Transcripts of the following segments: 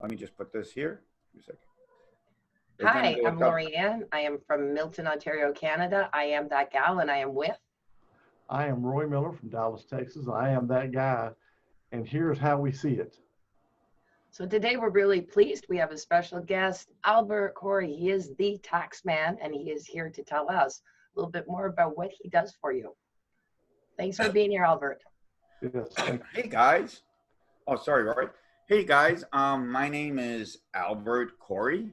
Let me just put this here. Give me a second. We're gonna Hi, do a I'm couple. Lorianne. I am from Milton, Ontario, Canada. I am that gal, and I am with. I am Roy Miller from Dallas, Texas. I am that guy, and here's how we see it. So today we're really pleased. We have a special guest, Albert Corey. He is the tax man, and he is here to tell us a little bit more about what he does for you. Thanks for being here, Albert. Yes, thank you. Hey guys. Oh, sorry, Roy. Hey guys. My name is Albert Corey.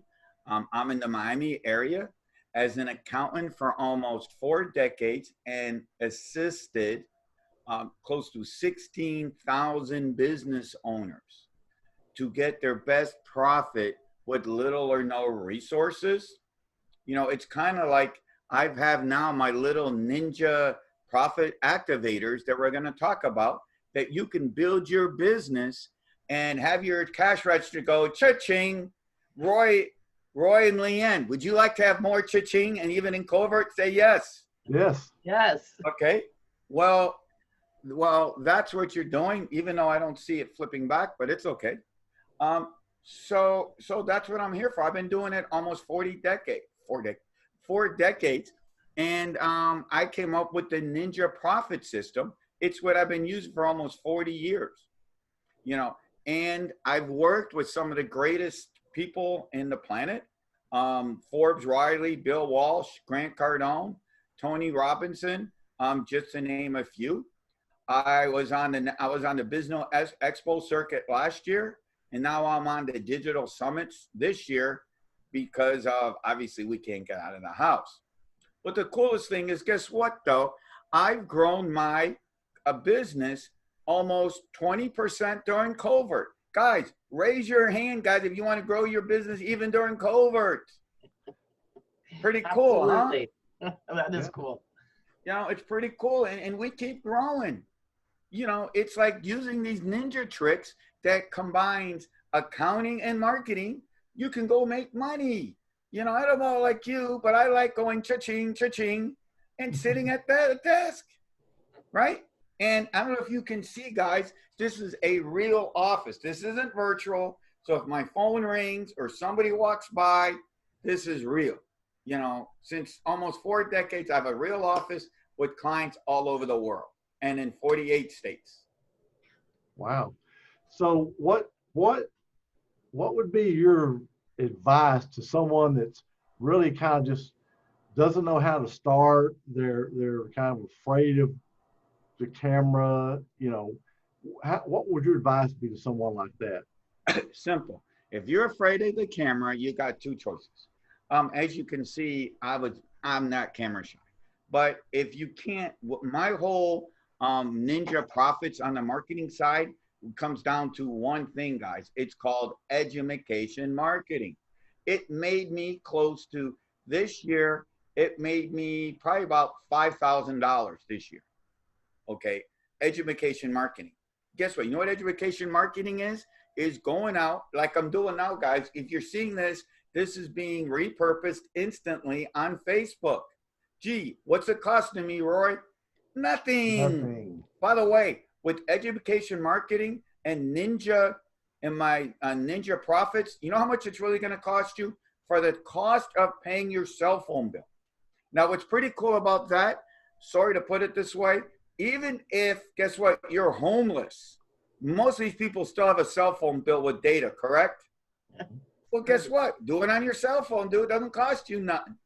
I'm in the Miami area as an accountant for almost 4 decades and assisted close to 16,000 business owners to get their best profit with little or no resources. You know, it's kind of like I have now my little ninja profit activators that we're going to talk about, that you can build your business and have your cash register go cha-ching. Roy and Leanne, would you like to have more cha-ching? And even in covert, say yes. Yes. Yes. Okay. Well, that's what you're doing, even though I don't see it flipping back, but it's okay. So that's what I'm here for. I've been doing it almost 4 decades. And I came up with the Ninja Profit System. It's what I've been using for almost 40 years, you know, and I've worked with some of the greatest people in the planet. Forbes Riley, Bill Walsh, Grant Cardone, Tony Robinson, just to name a few. I was on the Business Expo circuit last year, and now I'm on the digital summits this year because of, obviously, we can't get out of the house. But the coolest thing is, guess what though? I've grown my business almost 20% during covert. Guys, raise your hand, guys, if you want to grow your business even during covert. Pretty cool, Absolutely. huh? That is cool. You know, it's pretty cool, and we keep growing. You know, it's like using these ninja tricks that combines accounting and marketing. You can go make money. You know, I don't know like you, but I like going cha-ching, cha-ching, and sitting at that desk, right? And I don't know if you can see, guys, this is a real office. This isn't virtual. So if my phone rings or somebody walks by, this is real. You know, since almost 4 decades, I have a real office with clients all over the world and in 48 states. Wow. So what would be your advice to someone that's really kind of just doesn't know how to start? They're kind of afraid of the camera. You know, what would your advice be to someone like that? Simple. If you're afraid of the camera, you got 2 choices. As you can see, I'm not camera shy. But if you can't, my whole ninja profits on the marketing side comes down to one thing, guys. It's called education marketing. It made me close to, this year, it made me probably about $5,000 this year. Okay, education marketing. Guess what? You know what education marketing is? Is going out like I'm doing now, guys. If you're seeing this, this is being repurposed instantly on Facebook. Gee, what's it costing me, Roy? Nothing. Nothing. By the way, with education marketing and Ninja and my Ninja Profits, you know how much it's really going to cost you? For the cost of paying your cell phone bill. Now, what's pretty cool about that, sorry to put it this way, even if, guess what, you're homeless, most of these people still have a cell phone bill with data, correct? Well, guess what? Do it on your cell phone, dude. It doesn't cost you nothing.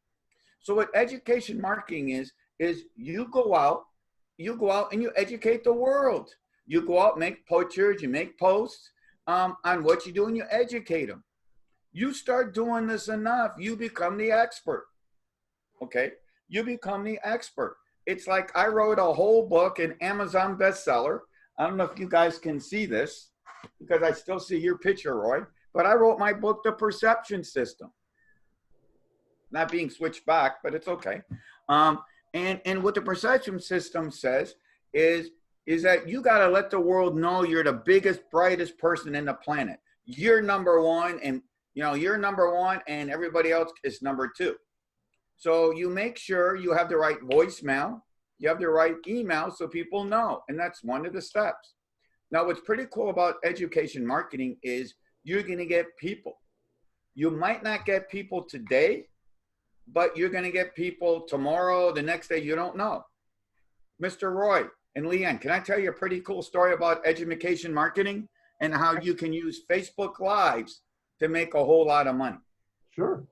So what education marketing is you go out and you educate the world. You go out, make pictures, you make posts on what you do, and you educate them. You start doing this enough, you become the expert. Okay? You become the expert. It's like I wrote a whole book, an Amazon bestseller. I don't know if you guys can see this because I still see your picture, Roy, but I wrote my book, The Perception System. Not being switched back, but it's okay. And what the perception system says is that you got to let the world know you're the biggest, brightest person in the planet. You're number one, and you know you're number one, and everybody else is number 2. So you make sure you have the right voicemail, you have the right email, so people know, and that's one of the steps. Now, what's pretty cool about education marketing is you're going to get people. You might not get people today, but you're going to get people tomorrow, the next day, you don't know. Mr. Roy and Leanne, can I tell you a pretty cool story about education marketing and how you can use Facebook Lives to make a whole lot of money? Sure.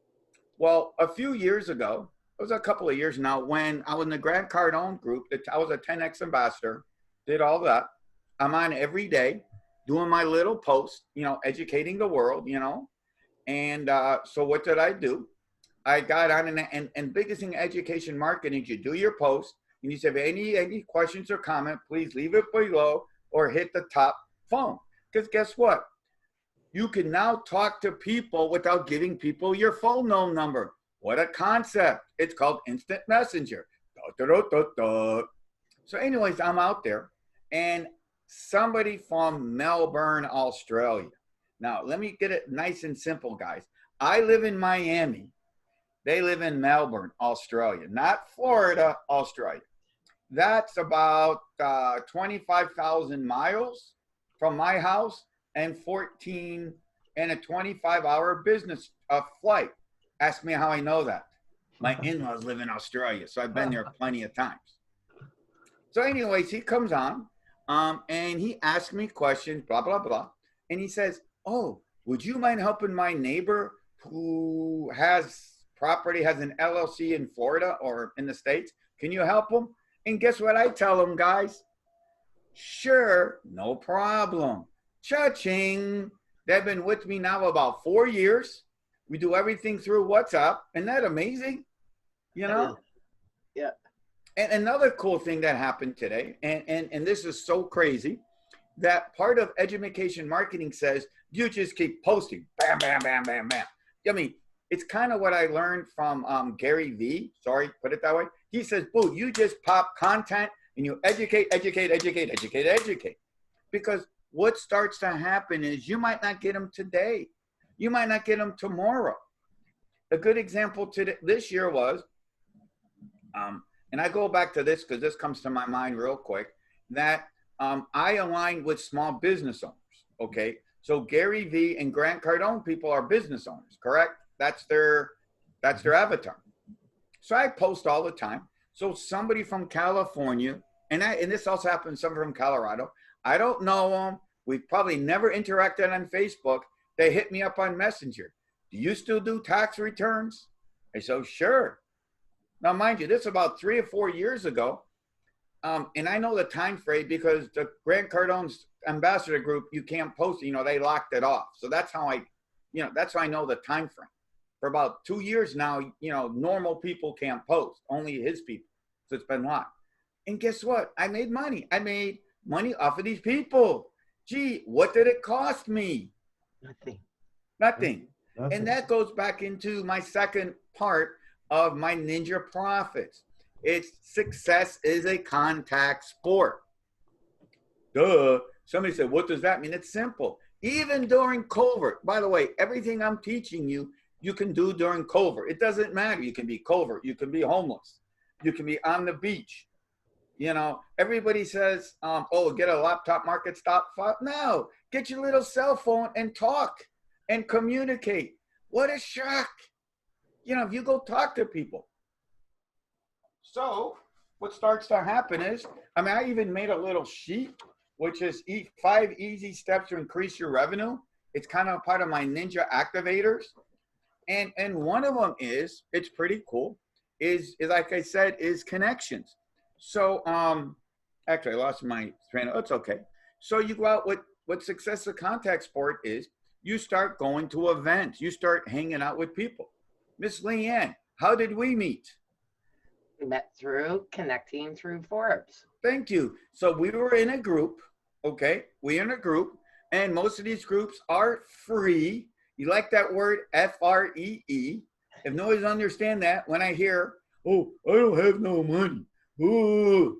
Well, a few years ago, it was a couple of years now, when I was in the Grant Cardone group, I was a 10X ambassador, did all that. I'm on every day doing my little post, educating the world, And so what did I do? I got on and biggest thing in education marketing, you do your post and you say, if any questions or comment, please leave it below or hit the top phone. Because guess what? You can now talk to people without giving people your phone number. What a concept. It's called instant messenger. Da, da, da, da, da. So anyways, I'm out there and somebody from Melbourne, Australia. Now, let me get it nice and simple, guys. I live in Miami. They live in Melbourne, Australia, not Florida, Australia. That's about 25,000 miles from my house and 14 and a 25-hour business flight. Ask me how I know that. My in-laws live in Australia, so I've been there plenty of times. So anyways, he comes on and he asks me questions, blah, blah, blah. And he says, oh, would you mind helping my neighbor who has property, has an LLC in Florida or in the States? Can you help him? And guess what I tell them, guys? Sure, no problem. Cha-ching. They've been with me now about 4 years. We do everything through WhatsApp. Isn't that amazing? Yeah. And another cool thing that happened today, and this is so crazy, that part of education marketing says, you just keep posting. Bam, bam, bam, bam, bam. I mean, it's kind of what I learned from Gary V. Sorry, put it that way. He says, boo, you just pop content and you educate. Because what starts to happen is you might not get them today. You might not get them tomorrow. A good example this year was, and I go back to this because this comes to my mind real quick, that I aligned with small business owners, okay? So Gary V and Grant Cardone people are business owners, correct? That's their avatar. So I post all the time. So somebody from California, and this also happens, somebody from Colorado, I don't know them. We've probably never interacted on Facebook. They hit me up on Messenger. Do you still do tax returns? I said, sure. Now, mind you, this is about 3 or 4 years ago. And I know the time frame because the Grant Cardone's ambassador group, you can't post, they locked it off. So that's how that's how I know the time frame. For about 2 years now, normal people can't post, only his people. So it's been locked. And guess what? I made money. I made money off of these people. Gee, what did it cost me? Nothing. And that goes back into my second part of my ninja profits. It's success is a contact sport. Duh. Somebody said, what does that mean? It's simple. Even during covert, by the way, everything I'm teaching you, you can do during covert. It doesn't matter. You can be covert. You can be homeless. You can be on the beach. Everybody says, oh, get a laptop market stop. No, get your little cell phone and talk and communicate. What a shock. If you go talk to people. So what starts to happen is, I even made a little sheet, which is 5 easy steps to increase your revenue. It's kind of part of my ninja activators. And one of them is, it's pretty cool, is like I said, is connections. So actually I lost my train. Oh, it's okay. So you go out with what success of contact sport is, you start going to events, you start hanging out with people. Miss Leanne, how did we meet? We met through connecting through Forbes. Thank you. So we were in a group, okay? We're in a group, and most of these groups are free. You like that word, F-R-E-E. If no one understand that, when I hear, oh, I don't have no money. Ooh.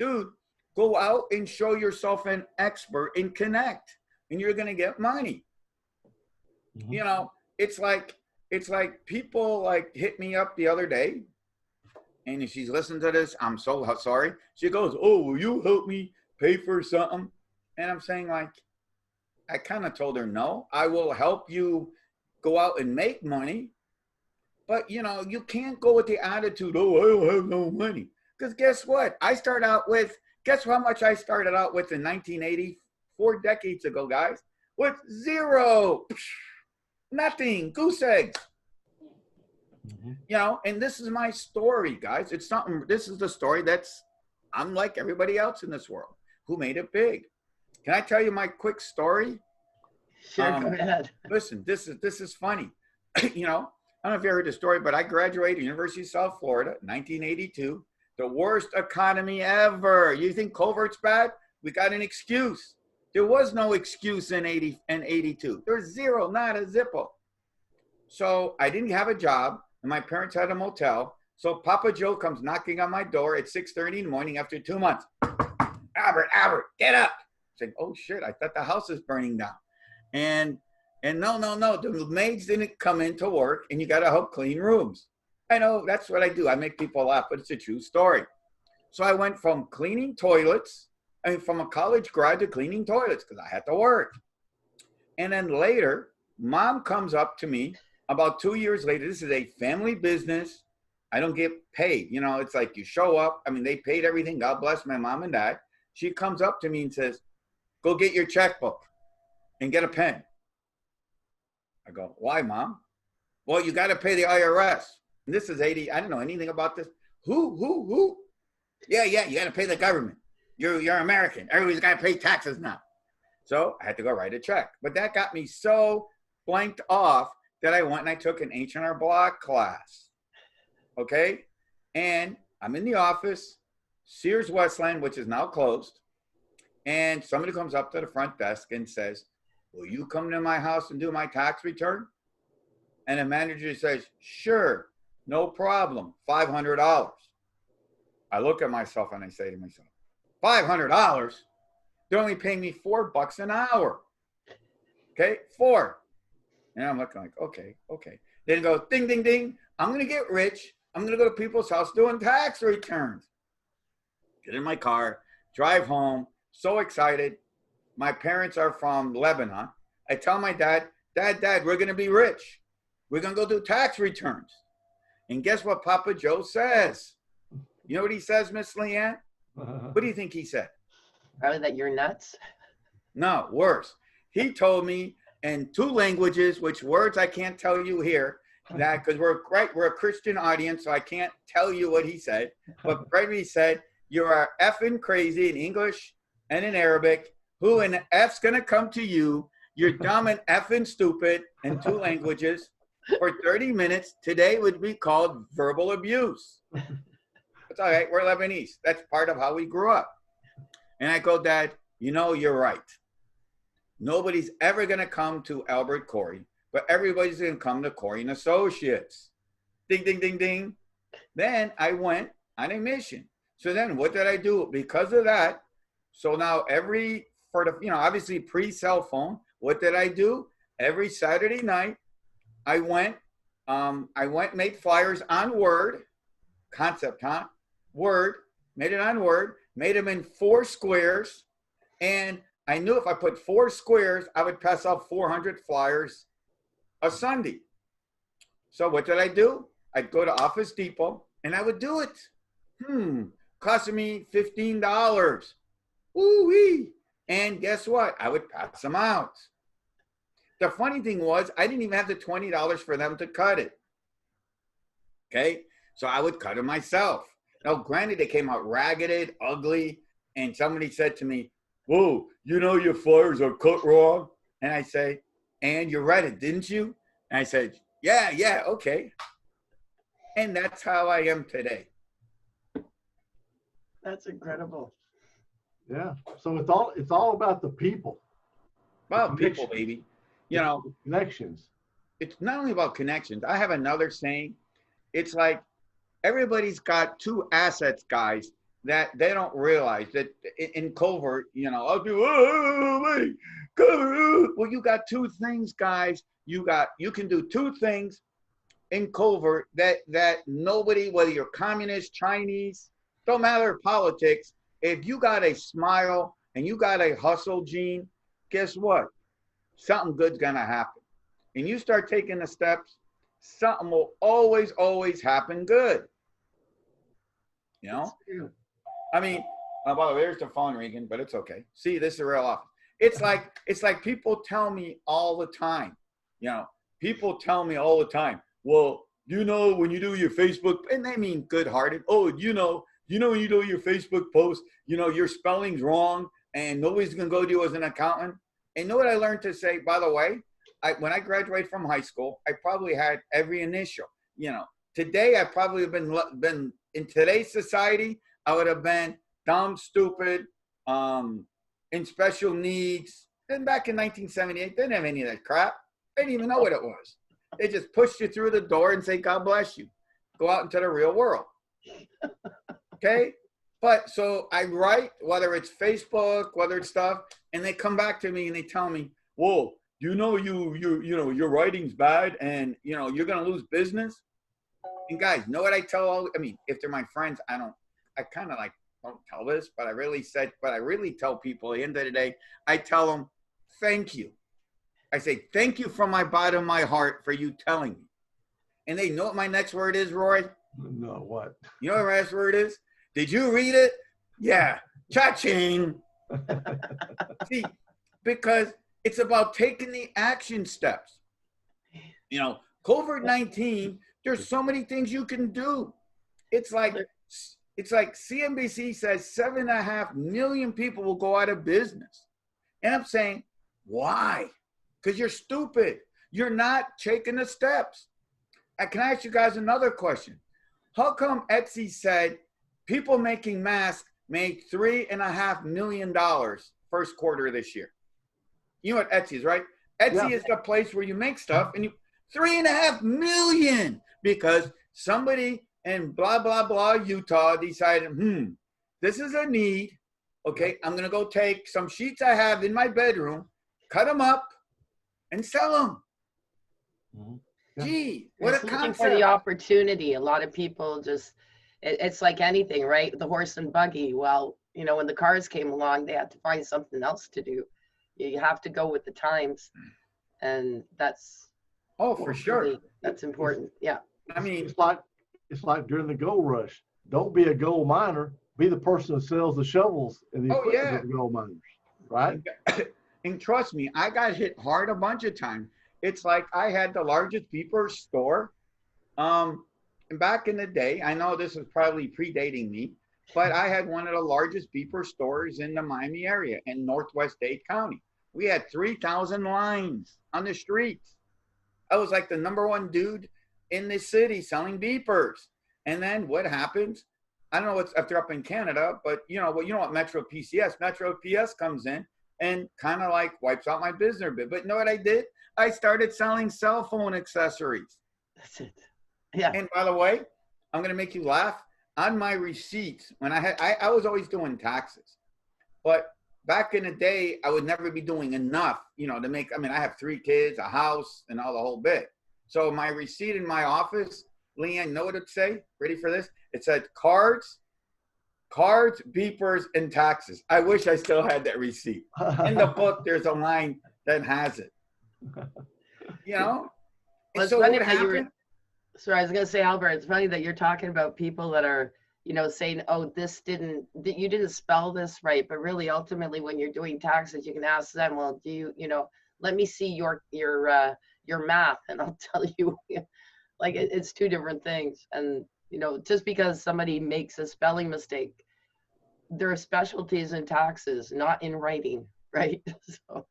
Dude, go out and show yourself an expert and connect, and you're going to get money. Mm-hmm. It's like people hit me up the other day, and if she's listening to this, I'm so sorry. She goes, oh, will you help me pay for something? And I'm saying I kind of told her, no, I will help you go out and make money. But, you know, you can't go with the attitude, oh, I don't have no money. Because guess what? Guess how much I started out with in 1980, 4 decades ago, guys? With zero, nothing, goose eggs. You know, and this is my story, guys. This is the story I'm like everybody else in this world who made it big. Can I tell you my quick story? Sure, go ahead. Listen, this is funny. You know, I don't know if you heard the story, but I graduated University of South Florida, 1982. The worst economy ever. You think covert's bad? We got an excuse. There was no excuse in 80 and 82. There's zero, not a zippo. So I didn't have a job, and my parents had a motel. So Papa Joe comes knocking on my door at 6:30 in the morning after 2 months. Albert, get up. Saying, oh shit, I thought the house is burning down. And no, the maids didn't come in to work, and you got to help clean rooms. I know, that's what I do. I make people laugh, but it's a true story. So I went from cleaning toilets, from a college grad to cleaning toilets because I had to work. And then later, mom comes up to me about 2 years later. This is a family business. I don't get paid. You know, it's like you show up. I mean, they paid everything. God bless my mom and dad. She comes up to me and says, go get your checkbook and get a pen. I go, why, Mom? Well, you got to pay the IRS. And this is 80. I don't know anything about this. Who? Yeah, you got to pay the government. You're American. Everybody's got to pay taxes now. So I had to go write a check. But that got me so blanked off that I went and I took an H&R Block class. Okay? And I'm in the office, Sears Westland, which is now closed. And somebody comes up to the front desk and says, will you come to my house and do my tax return? And the manager says, sure, no problem, $500. I look at myself and I say to myself, $500? They're only paying me $4 an hour. Okay, 4. And I'm looking like, okay. Then it goes, ding, ding, ding. I'm going to get rich. I'm going to go to people's house doing tax returns. Get in my car, drive home, so excited. My parents are from Lebanon. I tell my dad, Dad, we're going to be rich. We're going to go do tax returns. And guess what Papa Joe says? You know what he says, Miss Leanne? What do you think he said? Probably that you're nuts. No, worse. He told me in 2 languages, which words I can't tell you here, that because we're a Christian audience, so I can't tell you what he said. But he said, you are effing crazy in English and in Arabic. Who in F's gonna come to you? You're dumb and effing stupid in 2 languages for 30 minutes. Today would be called verbal abuse. It's all right, we're Lebanese. That's part of how we grew up. And I go, Dad, you know, you're right. Nobody's ever gonna come to Albert Corey, but everybody's gonna come to Corey and Associates. Ding, ding, ding, ding. Then I went on a mission. So then what did I do? Because of that, so now obviously pre-cell phone, what did I do? Every Saturday night, I went, made flyers on Word, concept, huh? Word, made it on Word, made them in 4 squares, and I knew if I put 4 squares, I would pass out 400 flyers a Sunday. So what did I do? I'd go to Office Depot, and I would do it. Costing me $15. Woo-wee. And guess what? I would pass them out. The funny thing was, I didn't even have the $20 for them to cut it. Okay? So I would cut it myself. Now, granted, they came out ragged, ugly, and somebody said to me, whoa, you know your flyers are cut wrong? And I say, and you read it, didn't you? And I said, yeah, okay. And that's how I am today. That's incredible. Yeah. So it's all about the people. Well, people, baby. You know, Connections. It's not only about connections. I have another saying. It's like everybody's got 2 assets, guys, that they don't realize that in covert, you know, I'll do, wait, covert. Well, you got 2 things, guys. You can do 2 things in covert that nobody, whether you're communist, Chinese, don't matter politics. If you got a smile and you got a hustle gene, guess what? something good's going to happen. And you start taking the steps, something will always, always happen good. You know? I mean, by the way, there's the phone ringing, but it's okay. See, this is a real office. It's like people tell me all the time, you know, people tell me all the time, well, you know, when you do your Facebook, and they mean good-hearted, oh, you know, when you do your Facebook post, you know, your spelling's wrong and nobody's going to go to you as an accountant. And you know what I learned to say, by the way, when I graduated from high school, I probably had every initial, you know. Today, I probably have been in today's society, I would have been dumb, stupid, in special needs. Then back in 1978, they didn't have any of that crap. They didn't even know what it was. They just pushed you through the door and say, God bless you. Go out into the real world. Okay? But so I write, whether it's Facebook, whether it's stuff, and they come back to me and they tell me, whoa, you know, you know, your writing's bad and, you know, you're going to lose business. And guys, know what I tell all, I mean, if they're my friends, I kind of like don't tell this, but I really tell people at the end of the day, I tell them, thank you. I say, thank you from my bottom of my heart for you telling me. And they know what my next word is, Roy? No, what? You know what my next word is? Did you read it? Yeah. Cha-ching. See, because it's about taking the action steps. You know, COVID-19, there's so many things you can do. It's like CNBC says 7.5 million people will go out of business. And I'm saying, why? Because you're stupid. You're not taking the steps. Can I ask you guys another question? How come Etsy said people making masks made $3.5 million first quarter of this year? You know what Etsy is, right? Etsy is the place where you make stuff, and you $3.5 million because somebody in blah, blah, blah, Utah decided, this is a need. Okay, I'm going to go take some sheets I have in my bedroom, cut them up, and sell them. Mm-hmm. Gee, what a looking concept. for the opportunity. A lot of people just, it's like anything, right? The horse and buggy. Well, you know, when the cars came along, they had to find something else to do. You have to go with the times. And that's, for sure. That's important. Yeah. I mean, it's like during the gold rush. Don't be a gold miner. Be the person that sells the shovels and the equipment of the gold miners, right? And trust me, I got hit hard a bunch of times. It's like I had the largest beeper store. And back in the day, I know this is probably predating me, but I had one of the largest beeper stores in the Miami area in Northwest Dade County. We had 3,000 lines on the streets. I was like the #1 dude in the city selling beepers. And then what happens? I don't know if they're up in Canada, but you know what Metro PS comes in and kind of like wipes out my business a bit. But you know what I did? I started selling cell phone accessories. That's it. Yeah. And by the way, I'm going to make you laugh. On my receipts, when I was always doing taxes, but back in the day, I would never be doing enough, you know, to make, I mean, I have 3 kids, a house, and all the whole bit. So my receipt in my office, Leanne, know what it'd say? Ready for this? It said cards, beepers, and taxes. I wish I still had that receipt. In the book, there's a line that has it. You know? Well, so what happened? Sorry, I was going to say, Albert, it's funny that you're talking about people that are, you know, saying, oh, you didn't spell this right. But really, ultimately, when you're doing taxes, you can ask them, well, you know, let me see your math and I'll tell you, like, it's 2 different things. And, you know, just because somebody makes a spelling mistake, there are specialties in taxes, not in writing, right? So.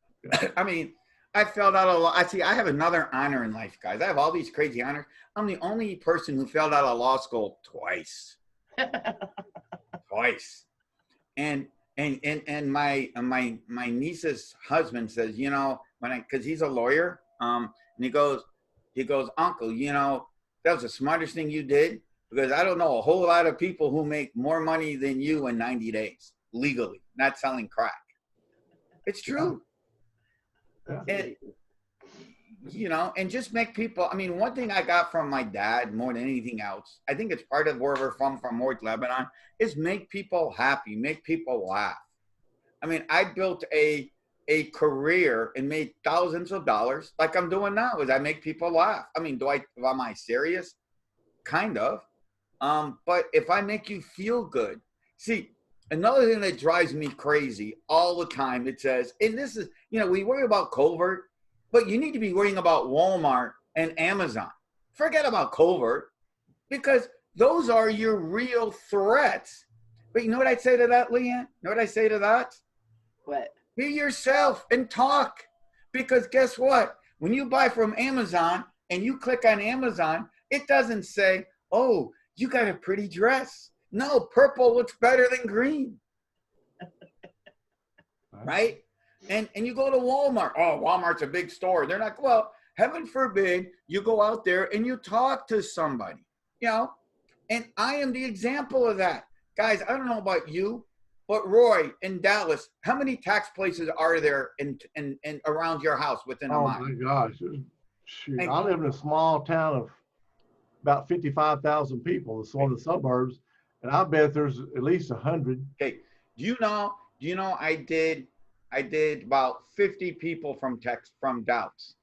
I mean, I failed out a lot. I have another honor in life, guys. I have all these crazy honors. I'm the only person who failed out of law school twice. Twice. And my niece's husband says, you know, because he's a lawyer, and he goes, Uncle, you know, that was the smartest thing you did, because I don't know a whole lot of people who make more money than you in 90 days legally, not selling crack. It's true. Yeah. And, you know, and just make people, I mean, one thing I got from my dad more than anything else, I think it's part of where we're from North Lebanon, is make people happy, make people laugh. I mean, I built a a career and made thousands of dollars like I'm doing now is I make people laugh. I mean, am I serious? Kind of. But if I make you feel good, see, another thing that drives me crazy all the time, it says, and this is, we worry about covert, but you need to be worrying about Walmart and Amazon. Forget about covert, because those are your real threats. But you know what I'd say to that, Leanne? You know what I say to that? What? Be yourself and talk. Because guess what? When you buy from Amazon and you click on Amazon, it doesn't say, oh, you got a pretty dress. No, purple looks better than green. Right? And you go to Walmart. Oh, Walmart's a big store. They're not, well, heaven forbid you go out there and you talk to somebody, and I am the example of that. Guys, I don't know about you, but Roy, in Dallas, how many tax places are there in around your house within a mile? Oh my gosh. Shoot. I live in a small town of about 55,000 people. It's one of the suburbs, and I bet there's at least 100. Okay. Do you know I did about 50 people from Dallas.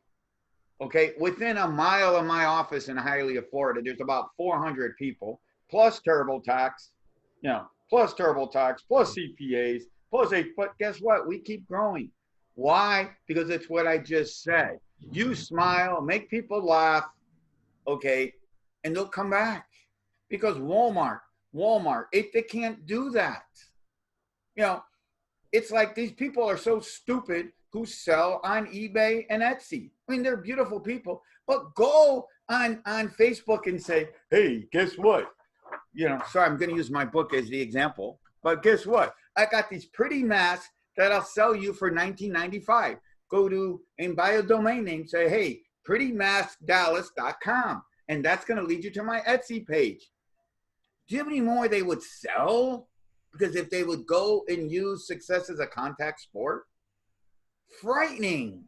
Okay, within a mile of my office in Hialeah, Florida, there's about 400 people, plus TurboTax, plus TurboTax, plus CPAs, plus but guess what? We keep growing. Why? Because it's what I just said. You smile, make people laugh, okay, and they'll come back. Because Walmart, they can't do that. It's like these people are so stupid who sell on eBay and Etsy. I mean, they're beautiful people, but go on Facebook and say, hey, guess what? Sorry, I'm going to use my book as the example, but guess what? I got these pretty masks that I'll sell you for $19.95. Go to and buy a domain name, say, hey, prettymaskdallas.com. And that's going to lead you to my Etsy page. Do you have any more they would sell? Because if they would go and use success as a contact sport, frightening.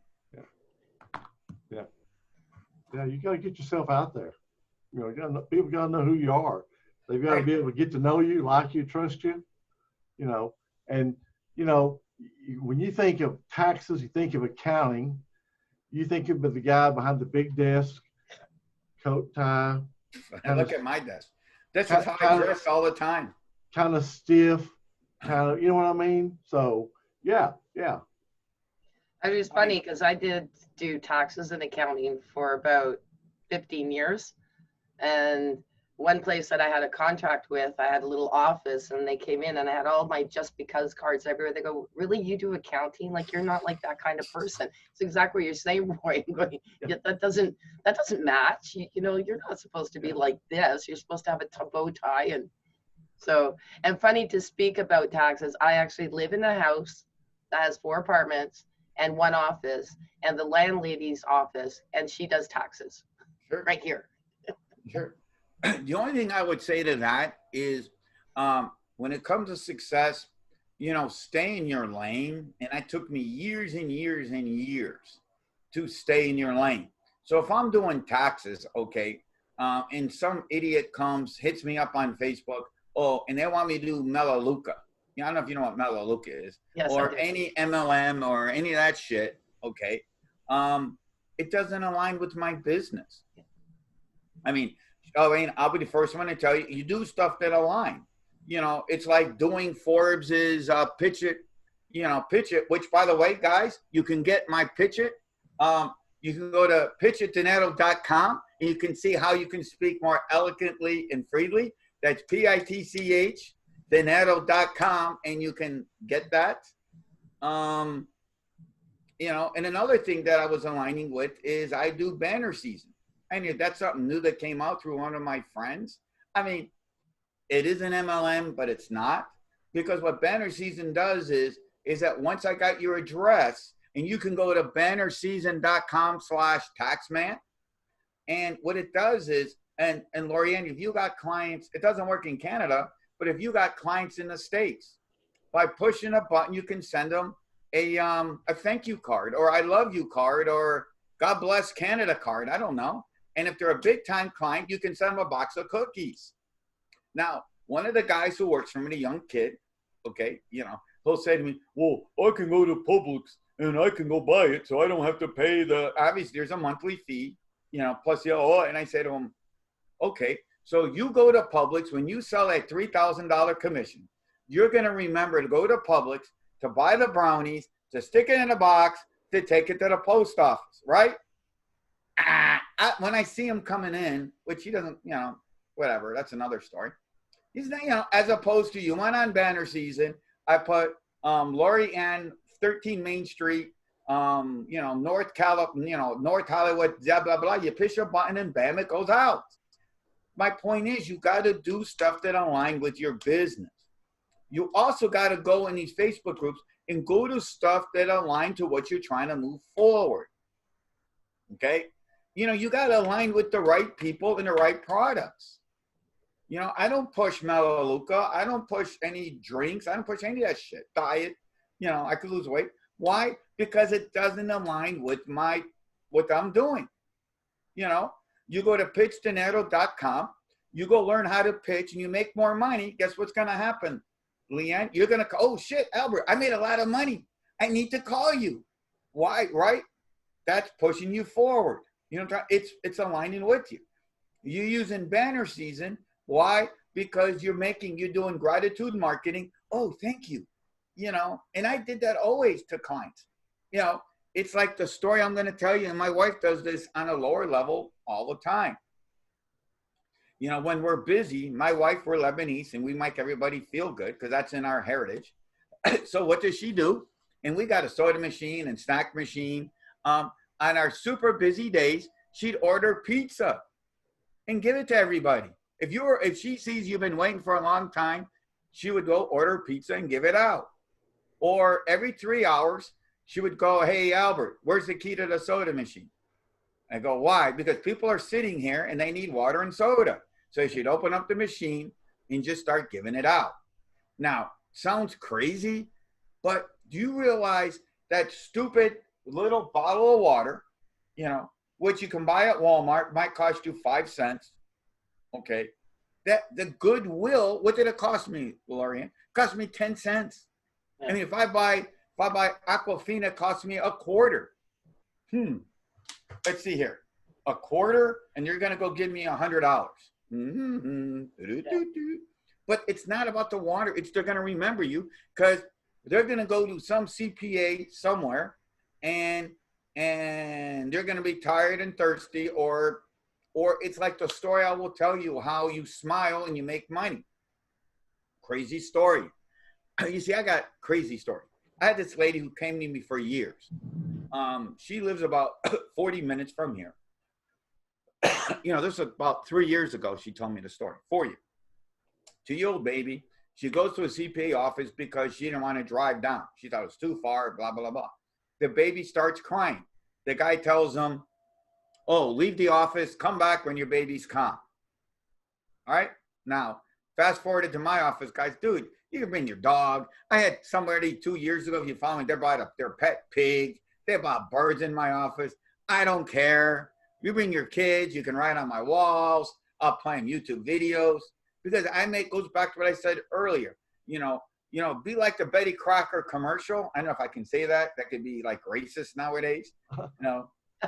Yeah, you got to get yourself out there. People got to know who you are. They've got to be able to get to know you, like you, trust you. And when you think of taxes, you think of accounting, you think of the guy behind the big desk, coat, tie. Look at my desk. This is how I dress all the time. Kind of stiff, you know what I mean? So, yeah. I mean, it's funny because I did do taxes and accounting for about 15 years. And one place that I had a contract with, I had a little office and they came in and I had all my just because cards everywhere. They go, really, you do accounting? Like, you're not like that kind of person. It's exactly what you're saying, Roy. That doesn't match. You're not supposed to be like this. You're supposed to have a bow tie. And funny to speak about taxes, I actually live in a house that has 4 apartments and 1 office, and the landlady's office, and she does taxes. Sure. Right here. Sure. The only thing I would say to that is when it comes to success, stay in your lane. And it took me years and years and years to stay in your lane. So if I'm doing taxes, okay, and some idiot hits me up on Facebook, and they want me to do Melaleuca. I don't know if you know what Melaleuca is. Yes, or any MLM or any of that shit, okay? It doesn't align with my business. I mean, I'll be the first one to tell you, you do stuff that align. It's like doing Forbes's Pitch It, which, by the way, guys, you can get my Pitch It. You can go to pitchitdonato.com and you can see how you can speak more eloquently and freely. That's PITCH, donato.com, and you can get that. And another thing that I was aligning with is I do banner season. I mean, that's something new that came out through one of my friends. I mean, it is an MLM, but it's not. Because what banner season does is that once I got your address, and you can go to bannerseason.com/taxman. And what it does is, and Lorianne, if you got clients, it doesn't work in Canada, but if you got clients in the States, by pushing a button, you can send them a thank you card, or I love you card, or God bless Canada card. I don't know. And if they're a big time client, you can send them a box of cookies. Now, one of the guys who works for me, a young kid, okay, he'll say to me, well, I can go to Publix and I can go buy it, so I don't have to pay the, obviously there's a monthly fee, plus the, and I say to him, okay, so you go to Publix, when you sell a $3,000 commission, you're going to remember to go to Publix, to buy the brownies, to stick it in a box, to take it to the post office, right? When I see him coming in, which he doesn't, whatever, that's another story. He's not, as opposed to, you went on banner season, I put Lori Ann, 13 Main Street, North Hollywood, blah, blah, blah. You push a button and bam, it goes out. My point is, you got to do stuff that align with your business. You also got to go in these Facebook groups and go to stuff that align to what you're trying to move forward. Okay? You got to align with the right people and the right products. I don't push Melaleuca. I don't push any drinks. I don't push any of that shit. Diet. I could lose weight. Why? Because it doesn't align with what I'm doing. You go to pitchdinero.com, you go learn how to pitch, and you make more money. Guess what's going to happen, Leanne? You're going to, oh shit, Albert, I made a lot of money. I need to call you. Why? Right? That's pushing you forward. It's aligning with you. You're using banner season. Why? Because you're doing gratitude marketing. Oh, thank you. And I did that always to clients. It's like the story I'm going to tell you, and my wife does this on a lower level all the time. When we're busy, my wife, we're Lebanese, and we make everybody feel good because that's in our heritage. So what does she do? And we got a soda machine and snack machine. On our super busy days, she'd order pizza and give it to everybody. If she sees you've been waiting for a long time, she would go order pizza and give it out. Or every 3 hours, she would go, hey, Albert, where's the key to the soda machine? I go, why? Because people are sitting here and they need water and soda. So she'd open up the machine and just start giving it out. Now, sounds crazy, but do you realize that stupid little bottle of water, which you can buy at Walmart, might cost you 5 cents, okay? That the goodwill, what did it cost me, Lorian? It cost me 10 cents. I mean, if I buy Aquafina, it costs me a quarter. Let's see here. A quarter, and you're going to go give me $100. But it's not about the water. They're going to remember you because they're going to go to some CPA somewhere, and they're going to be tired and thirsty, or it's like the story I will tell you, how you smile and you make money. Crazy story. You see, I got crazy story. I had this lady who came to me for years. She lives about 40 minutes from here. This was about 3 years ago. She told me the story. 4 years. 2-year-old baby. She goes to a CPA office because she didn't want to drive down. She thought it was too far, blah, blah, blah. The baby starts crying. The guy tells him, oh, leave the office, come back when your baby's calm. All right? Now, fast forwarded to my office, guys, dude, you can bring your dog. I had somebody 2 years ago, if you follow me, they brought up their pet pig. They bought birds in my office. I don't care. You bring your kids, you can write on my walls. I'll play them YouTube videos. Because goes back to what I said earlier. Be like the Betty Crocker commercial. I don't know if I can say that. That could be like racist nowadays.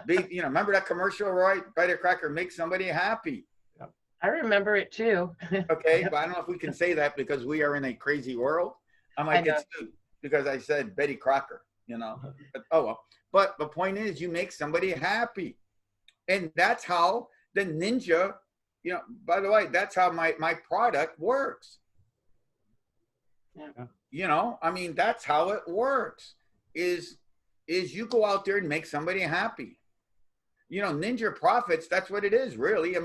Remember that commercial, right? Betty Crocker makes somebody happy. I remember it too. Okay, but I don't know if we can say that because we are in a crazy world. I might get sued because I said Betty Crocker, But, oh well. But the point is, you make somebody happy. And that's how the Ninja, by the way, that's how my product works. Yeah. That's how it works, is you go out there and make somebody happy. Ninja Profits, that's what it is, really.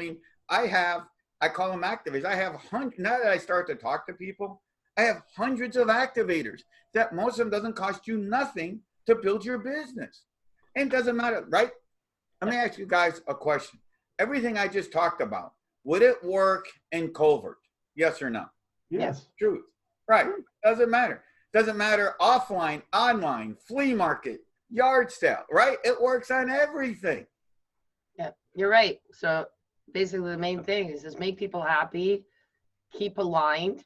I call them activators. I have now that I start to talk to people, I have hundreds of activators that most of them doesn't cost you nothing to build your business. And it doesn't matter, right? Let me ask you guys a question. Everything I just talked about, would it work in covert? Yes or no? Yes. Truth. Right. Doesn't matter. Doesn't matter offline, online, flea market, yard sale, right? It works on everything. Yeah, you're right. So basically the main thing is make people happy, keep aligned,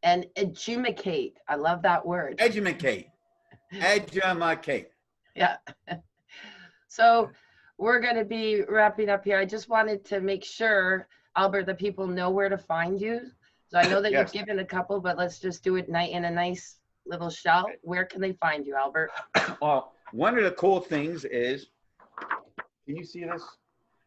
and educate. I love that word. Educate. Educate. Yeah. So we're going to be wrapping up here. I just wanted to make sure, Albert, that people know where to find you. So I know that you've Yes. given a couple, but let's just do it in a nice little shell. Where can they find you, Albert? Well, one of the cool things is, can you see this?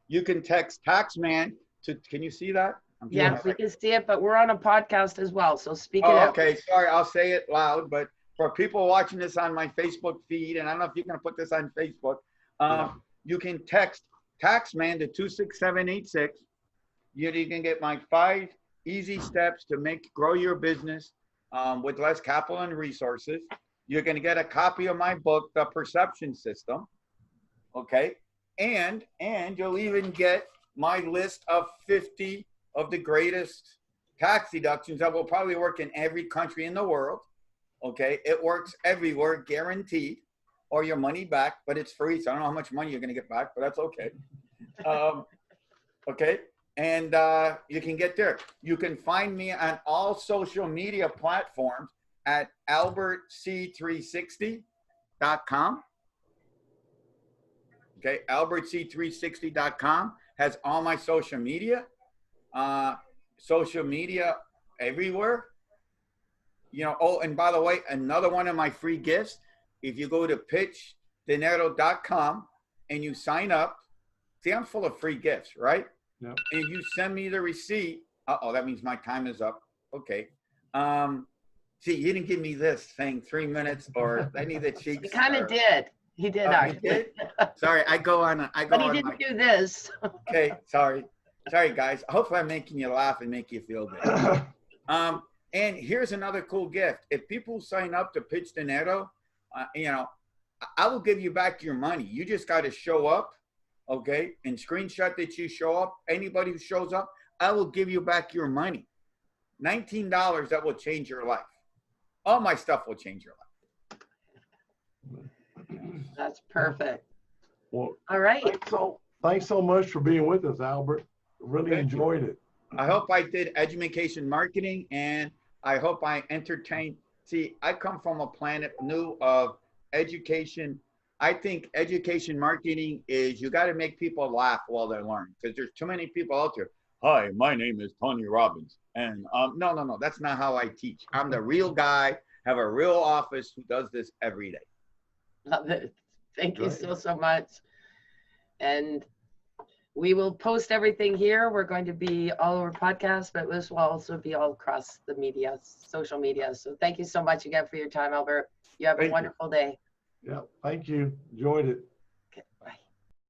You can text Taxman to, can you see that? I'm Yeah, trying to we say- can see it, but we're on a podcast as well. So speak it Oh, out. okay. Sorry, I'll say it loud, but for people watching this on my Facebook feed, and I don't know if you're going to put this on Facebook, you can text Taxman to 26786. You can get my 5 easy steps to grow your business with less capital and resources. You're going to get a copy of my book, The Perception System. Okay. And you'll even get my list of 50 of the greatest tax deductions that will probably work in every country in the world. Okay. It works everywhere, guaranteed, or your money back, but it's free. So I don't know how much money you're going to get back, but that's okay. Okay. And you can get there. You can find me on all social media platforms at albertc360.com. Okay, albertc360.com has all my social media everywhere. You know, oh, and by the way, another one of my free gifts, if you go to pitchdinero.com and you sign up, see, I'm full of free gifts, right? Yep. And you send me the receipt. Uh-oh, that means my time is up. Okay. See, you didn't give me this saying 3 minutes, or I need the cheeks. He kind of did. He did You actually. did? Sorry, I go on But he on didn't my, do this. okay, sorry, guys. Hopefully I'm making you laugh and make you feel good. And here's another cool gift. If people sign up to Pitch Dinero, you know, I will give you back your money. You just got to show up, okay, and screenshot that you show up. Anybody who shows up, I will give you back your money. $19, that will change your life. All my stuff will change your life. That's perfect. Well, All right. thanks so much for being with us, Albert. Really Thank you. enjoyed it. I hope I did education marketing, and I hope I entertained. See, I come from a planet new of education. I think education marketing is you got to make people laugh while they're learning, because there's too many people out there. Hi, my name is Tony Robbins. And no, that's not how I teach. I'm the real guy, have a real office who does this every day. Love it. Thank you Right. so much. And we will post everything here. We're going to be all over podcasts, but this will also be all across the media, social media. So thank you so much again for your time, Albert. You have a wonderful day. Yeah, thank you. Enjoyed it.